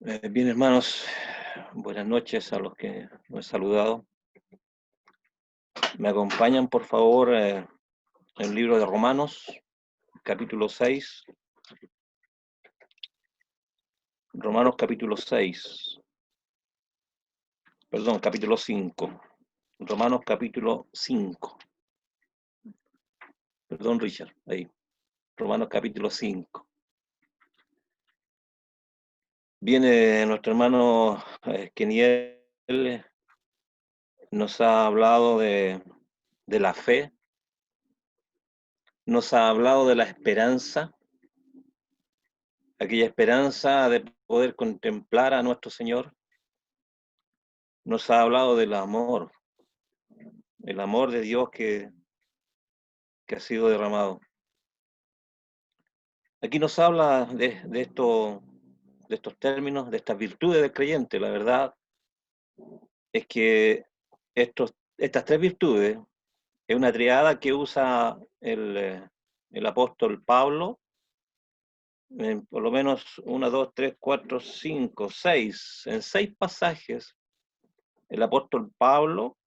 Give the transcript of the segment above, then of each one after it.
Bien, hermanos, buenas noches a los que no he saludado. ¿Me acompañan, por favor, el libro de Romanos, capítulo 6? Romanos capítulo 6, perdón, capítulo 5. Romanos capítulo 5. Perdón, Richard, ahí. Romanos capítulo 5. Viene nuestro hermano Keniel, nos ha hablado de la fe, nos ha hablado de la esperanza, aquella esperanza de poder contemplar a nuestro Señor. Nos ha hablado del amor, el amor de Dios que ha sido derramado. Aquí nos habla de estos términos, de estas virtudes del creyente. La verdad es que estas tres virtudes es una triada que usa el apóstol Pablo, por lo menos 1, 2, 3, 4, 5, 6, en 6 pasajes, el apóstol Pablo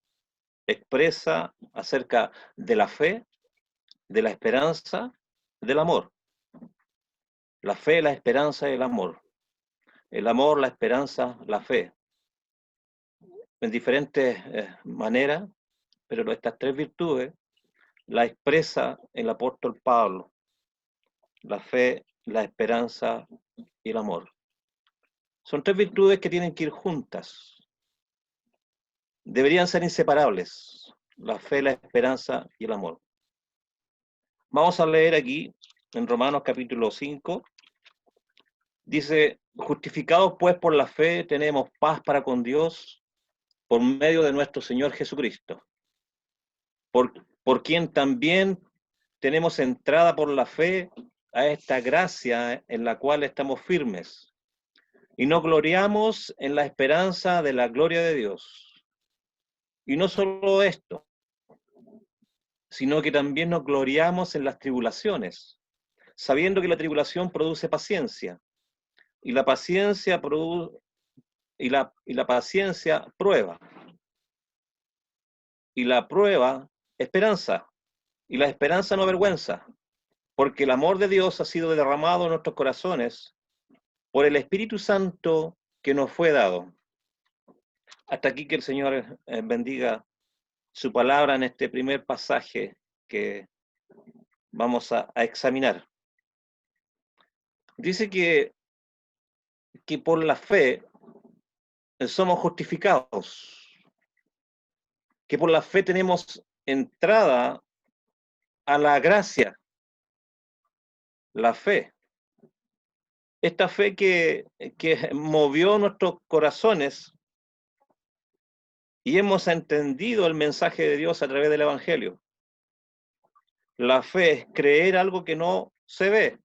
expresa acerca de la fe, de la esperanza, del amor. La fe, la esperanza y el amor. El amor, la esperanza, la fe. En diferentes maneras, pero estas tres virtudes las expresa el apóstol Pablo. La fe, la esperanza y el amor. Son tres virtudes que tienen que ir juntas. Deberían ser inseparables. La fe, la esperanza y el amor. Vamos a leer aquí en Romanos capítulo 5. Dice, justificados pues por la fe tenemos paz para con Dios por medio de nuestro Señor Jesucristo, por quien también tenemos entrada por la fe a esta gracia en la cual estamos firmes, y nos gloriamos en la esperanza de la gloria de Dios. Y no solo esto, sino que también nos gloriamos en las tribulaciones, sabiendo que la tribulación produce paciencia, y la paciencia paciencia prueba, y la prueba esperanza, y la esperanza no avergüenza, porque el amor de Dios ha sido derramado en nuestros corazones por el Espíritu Santo que nos fue dado. Hasta aquí que el Señor bendiga su palabra en este primer pasaje que vamos a examinar. Dice que por la fe somos justificados, que por la fe tenemos entrada a la gracia, la fe. Esta fe que movió nuestros corazones y hemos entendido el mensaje de Dios a través del Evangelio. La fe es creer algo que no se ve,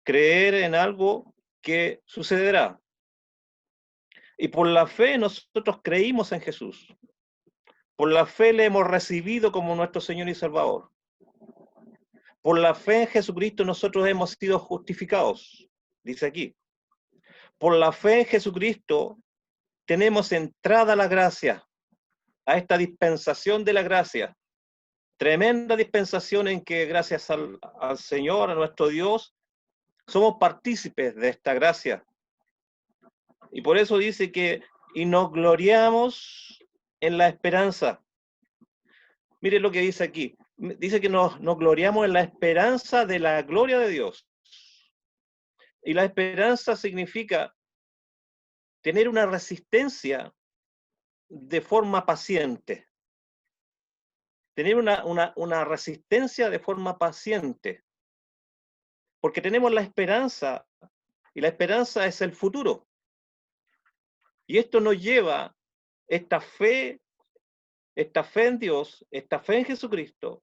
creer en algo que sucederá. Y por la fe nosotros creímos en Jesús. Por la fe le hemos recibido como nuestro Señor y Salvador. Por la fe en Jesucristo nosotros hemos sido justificados, dice aquí. Por la fe en Jesucristo tenemos entrada a la gracia, a esta dispensación de la gracia. Tremenda dispensación en que gracias al Señor, a nuestro Dios, somos partícipes de esta gracia. Y por eso dice que, y nos gloriamos en la esperanza. Mire lo que dice aquí. Dice que nos gloriamos en la esperanza de la gloria de Dios. Y la esperanza significa tener una resistencia de forma paciente. Tener una resistencia de forma paciente. Porque tenemos la esperanza, y la esperanza es el futuro. Y esto nos lleva, esta fe en Dios, esta fe en Jesucristo,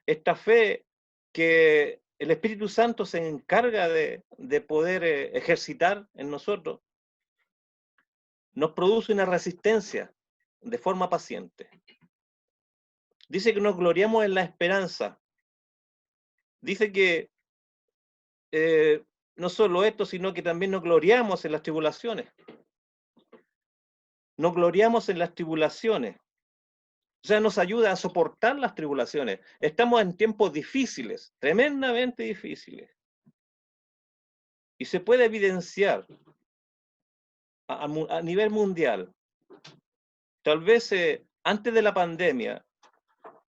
esta fe que el Espíritu Santo se encarga de poder ejercitar en nosotros, nos produce una resistencia de forma paciente. Dice que nos gloriamos en la esperanza. Dice que no solo esto, sino que también nos gloriamos en las tribulaciones. Nos gloriamos en las tribulaciones. O sea, nos ayuda a soportar las tribulaciones. Estamos en tiempos difíciles, tremendamente difíciles. Y se puede evidenciar a nivel mundial. Tal vez antes de la pandemia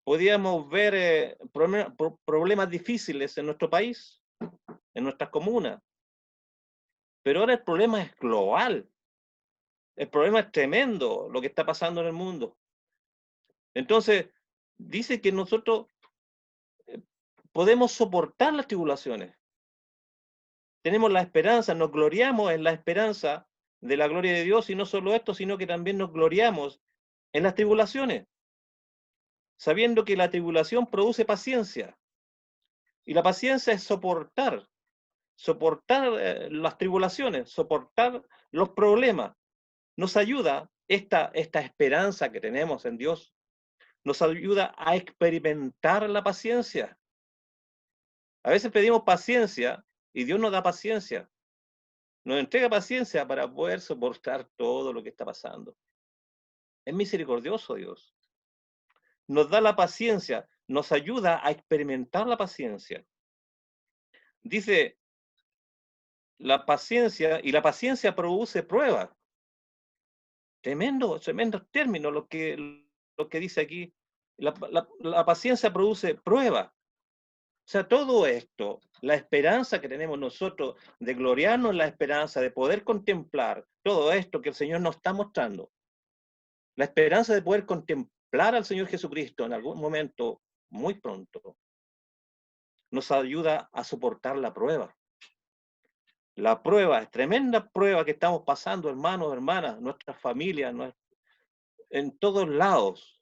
podíamos ver problemas difíciles en nuestro país, en nuestras comunas. Pero ahora el problema es global. El problema es tremendo, lo que está pasando en el mundo. Entonces, dice que nosotros podemos soportar las tribulaciones. Tenemos la esperanza, nos gloriamos en la esperanza de la gloria de Dios, y no solo esto, sino que también nos gloriamos en las tribulaciones, sabiendo que la tribulación produce paciencia. Y la paciencia es soportar las tribulaciones, soportar los problemas. Nos ayuda esta esperanza que tenemos en Dios, nos ayuda a experimentar la paciencia. A veces pedimos paciencia y Dios nos da paciencia. Nos entrega paciencia para poder soportar todo lo que está pasando. Es misericordioso Dios. Nos da la paciencia, nos ayuda a experimentar la paciencia. Dice, la paciencia, y la paciencia produce prueba. Tremendo término lo que dice aquí. La paciencia produce prueba. O sea, todo esto, la esperanza que tenemos nosotros de gloriarnos en la esperanza, de poder contemplar todo esto que el Señor nos está mostrando, la esperanza de poder contemplar al Señor Jesucristo en algún momento, muy pronto, nos ayuda a soportar la prueba. La prueba, es tremenda prueba que estamos pasando, hermanos, hermanas, nuestras familias, en todos lados.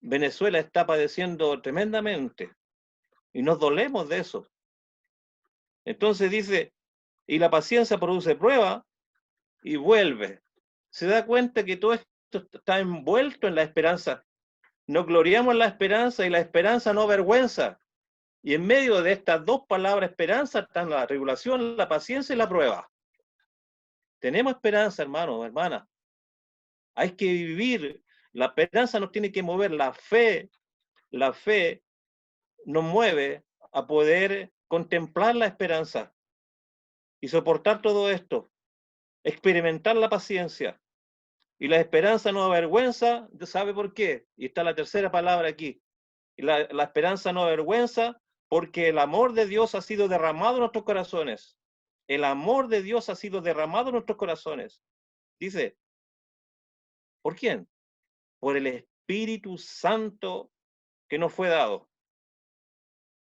Venezuela está padeciendo tremendamente y nos dolemos de eso. Entonces dice, y la paciencia produce prueba y vuelve. Se da cuenta que todo esto está envuelto en la esperanza. Nos gloriamos en la esperanza y la esperanza no avergüenza. Y en medio de estas dos palabras, esperanza, están la tribulación, la paciencia y la prueba. Tenemos esperanza, hermanos, hermanas. Hay que vivir. La esperanza nos tiene que mover. La fe nos mueve a poder contemplar la esperanza y soportar todo esto, experimentar la paciencia. Y la esperanza no avergüenza, ¿sabe por qué? Y está la tercera palabra aquí. Y la esperanza no avergüenza porque el amor de Dios ha sido derramado en nuestros corazones. El amor de Dios ha sido derramado en nuestros corazones. Dice, ¿por quién? Por el Espíritu Santo que nos fue dado.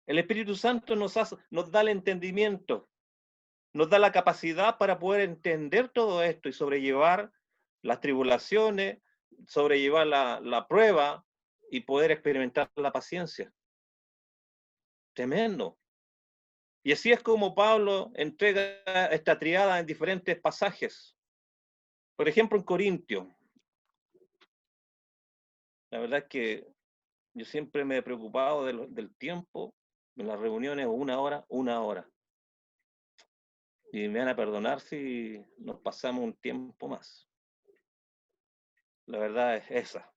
El Espíritu Santo nos da el entendimiento, nos da la capacidad para poder entender todo esto y sobrellevar las tribulaciones, sobrellevar la prueba y poder experimentar la paciencia. Tremendo. Y así es como Pablo entrega esta triada en diferentes pasajes. Por ejemplo, en Corintios. La verdad es que yo siempre me he preocupado del tiempo, en las reuniones, una hora. Y me van a perdonar si nos pasamos un tiempo más. La verdad es esa.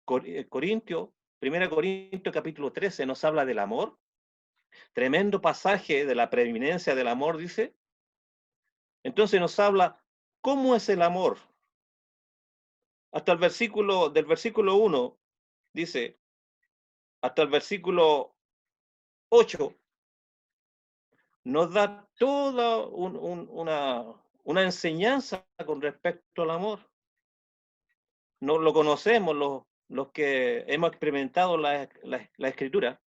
Corintios, 1 Corintios capítulo 13 nos habla del amor. Tremendo pasaje de la preeminencia del amor, dice. Entonces nos habla cómo es el amor. Hasta del versículo 1, dice, hasta el versículo 8, nos da toda una enseñanza con respecto al amor. No lo conocemos los que hemos experimentado la escritura,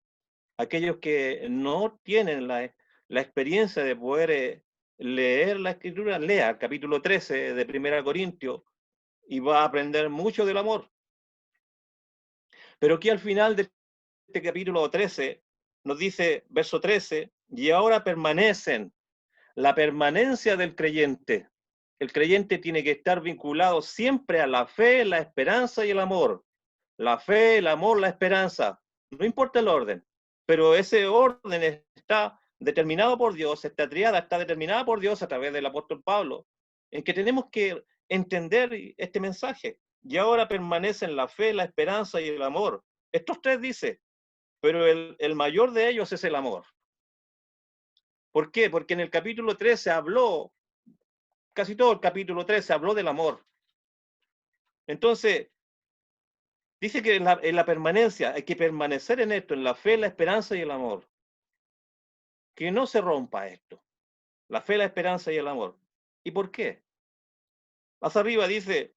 aquellos que no tienen la experiencia de poder leer la escritura, lea el capítulo 13 de 1 Corintios y va a aprender mucho del amor. Pero aquí al final de este capítulo 13 nos dice, verso 13, y ahora permanecen, la permanencia del creyente. El creyente tiene que estar vinculado siempre a la fe, la esperanza y el amor. La fe, el amor, la esperanza. No importa el orden, pero ese orden está determinado por Dios, esta tríada está determinada por Dios a través del apóstol Pablo, en que tenemos que entender este mensaje. Y ahora permanecen la fe, la esperanza y el amor. Estos tres dice, pero el mayor de ellos es el amor. ¿Por qué? Porque en el capítulo 3 se habló, casi todo el capítulo 3 se habló del amor. Entonces, dice que en la permanencia hay que permanecer en esto, en la fe, la esperanza y el amor. Que no se rompa esto. La fe, la esperanza y el amor. ¿Y por qué? Más arriba dice,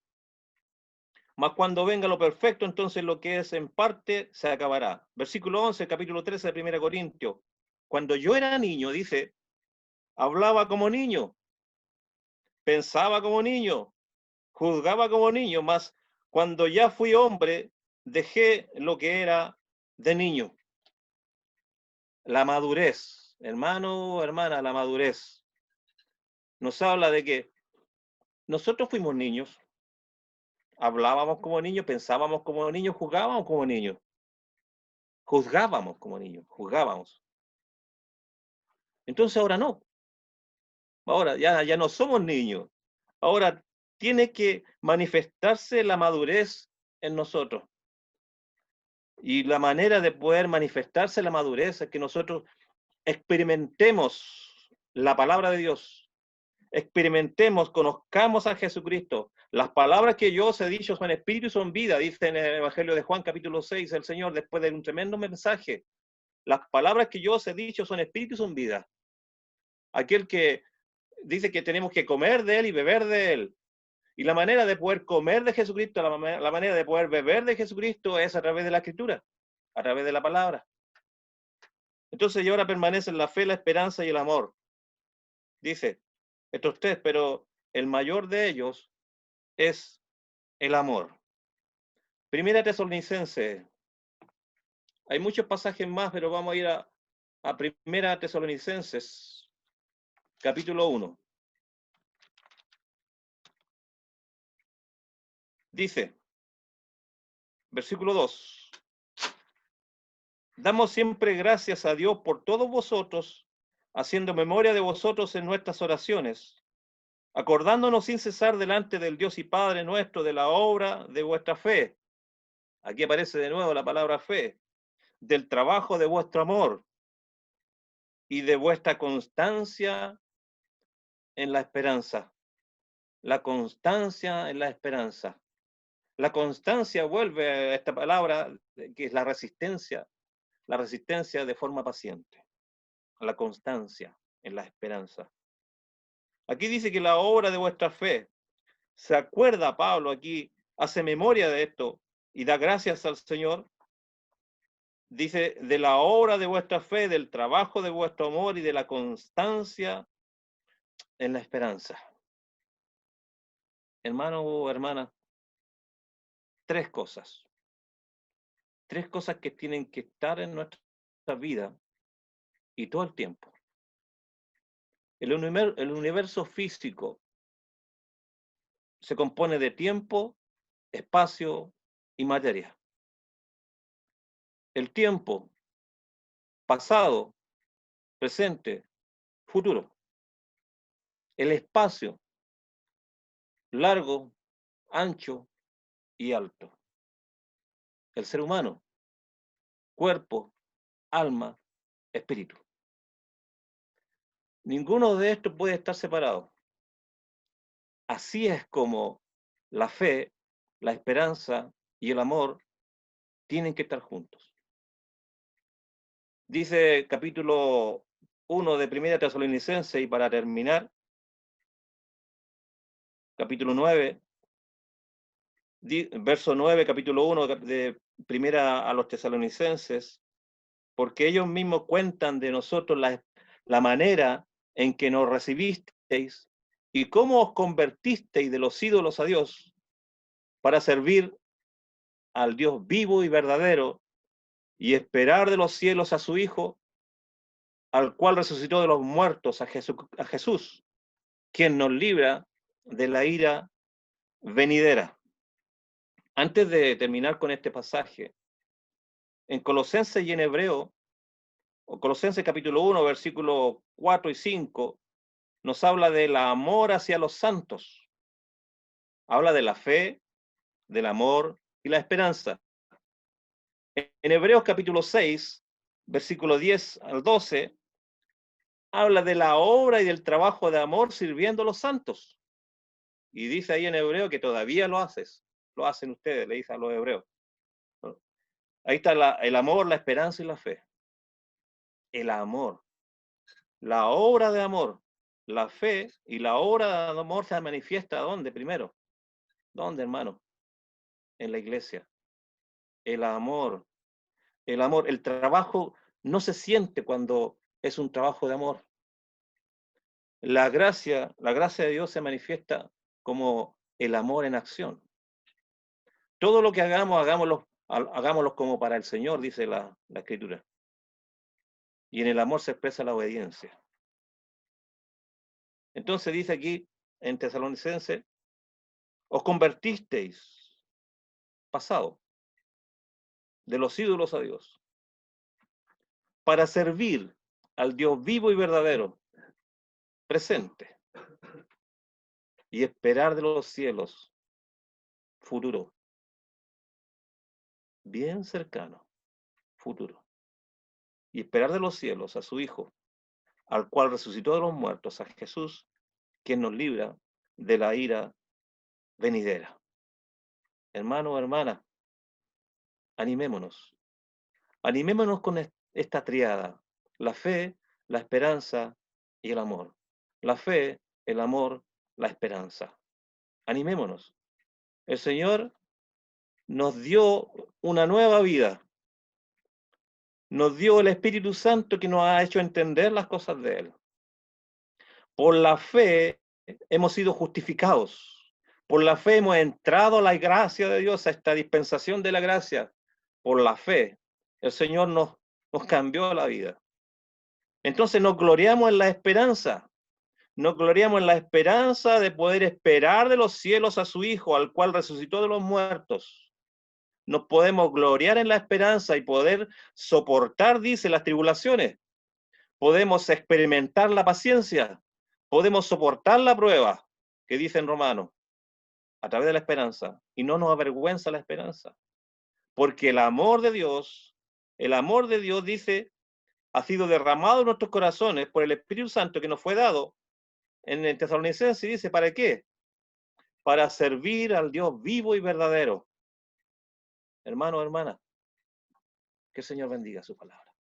mas cuando venga lo perfecto, entonces lo que es en parte se acabará. Versículo 11, capítulo 13 de 1 Corintios. Cuando yo era niño, dice, hablaba como niño, pensaba como niño, juzgaba como niño, mas cuando ya fui hombre, dejé lo que era de niño. La madurez, hermano, hermana, la madurez. Nos habla de que nosotros fuimos niños, hablábamos como niños, pensábamos como niños, jugábamos como niños, juzgábamos como niños, juzgábamos. Entonces ahora no. Ahora ya no somos niños. Ahora tiene que manifestarse la madurez en nosotros. Y la manera de poder manifestarse la madurez es que nosotros experimentemos la palabra de Dios, experimentemos, conozcamos a Jesucristo. Las palabras que yo os he dicho son espíritu y son vida, dice en el Evangelio de Juan capítulo 6 el Señor después de un tremendo mensaje. Las palabras que yo os he dicho son espíritu y son vida. Aquel que dice que tenemos que comer de Él y beber de Él. Y la manera de poder comer de Jesucristo, la manera de poder beber de Jesucristo es a través de la Escritura, a través de la palabra. Entonces, y ahora permanecen la fe, la esperanza y el amor. Dice, estos tres, pero el mayor de ellos es el amor. Primera Tesalonicense. Hay muchos pasajes más, pero vamos a ir a Primera Tesalonicenses, capítulo 1. Dice, versículo 2. Damos siempre gracias a Dios por todos vosotros, haciendo memoria de vosotros en nuestras oraciones, acordándonos sin cesar delante del Dios y Padre nuestro de la obra de vuestra fe. Aquí aparece de nuevo la palabra fe, del trabajo de vuestro amor y de vuestra constancia en la esperanza. La constancia en la esperanza. La constancia vuelve a esta palabra que es la resistencia de forma paciente. La constancia en la esperanza. Aquí dice que la obra de vuestra fe, se acuerda Pablo aquí, hace memoria de esto y da gracias al Señor. Dice, de la obra de vuestra fe, del trabajo de vuestro amor y de la constancia en la esperanza. Hermano o hermana, tres cosas. Tres cosas que tienen que estar en nuestra vida y todo el tiempo. El universo físico se compone de tiempo, espacio y materia. El tiempo, pasado, presente, futuro. El espacio, largo, ancho y alto. El ser humano, cuerpo, alma, espíritu. Ninguno de estos puede estar separado. Así es como la fe, la esperanza y el amor tienen que estar juntos. Dice capítulo 1 de Primera Tesalonicense, y para terminar, capítulo 9, verso 9, capítulo 1 de Primera a los Tesalonicenses, porque ellos mismos cuentan de nosotros la manera en que nos recibisteis y cómo os convertisteis de los ídolos a Dios para servir al Dios vivo y verdadero y esperar de los cielos a su Hijo, al cual resucitó de los muertos, a Jesús, quien nos libra de la ira venidera. Antes de terminar con este pasaje, en Colosenses y en Hebreo Colosenses capítulo 1, versículos 4 y 5, nos habla del amor hacia los santos. Habla de la fe, del amor y la esperanza. En Hebreos capítulo 6, versículo 10 al 12, habla de la obra y del trabajo de amor sirviendo a los santos. Y dice ahí en hebreo que todavía lo hacen ustedes, le dice a los hebreos. Ahí está el amor, la esperanza y la fe. El amor, la obra de amor, la fe y la obra de amor se manifiesta ¿dónde primero? ¿Dónde, hermano? En la iglesia. El amor, el trabajo no se siente cuando es un trabajo de amor. La gracia de Dios se manifiesta como el amor en acción. Todo lo que hagamos, hagámoslo como para el Señor, dice la Escritura. Y en el amor se expresa la obediencia. Entonces dice aquí en Tesalonicenses, os convertisteis, pasado, de los ídolos a Dios, para servir al Dios vivo y verdadero, presente, y esperar de los cielos, futuro, bien cercano, futuro, y esperar de los cielos a su Hijo, al cual resucitó de los muertos, a Jesús, quien nos libra de la ira venidera. Hermano, hermana, animémonos. Animémonos con esta triada, la fe, la esperanza y el amor. La fe, el amor, la esperanza. Animémonos. El Señor nos dio una nueva vida. Nos dio el Espíritu Santo que nos ha hecho entender las cosas de Él. Por la fe hemos sido justificados. Por la fe hemos entrado a la gracia de Dios, a esta dispensación de la gracia. Por la fe, el Señor nos cambió la vida. Entonces nos gloriamos en la esperanza. Nos gloriamos en la esperanza de poder esperar de los cielos a su Hijo, al cual resucitó de los muertos. Nos podemos gloriar en la esperanza y poder soportar, dice, las tribulaciones. Podemos experimentar la paciencia. Podemos soportar la prueba, que dice en Romanos, a través de la esperanza. Y no nos avergüenza la esperanza. Porque el amor de Dios, dice, ha sido derramado en nuestros corazones por el Espíritu Santo que nos fue dado. En el Tesalonicenses dice, ¿para qué? Para servir al Dios vivo y verdadero. Hermano, hermana, que el Señor bendiga su palabra.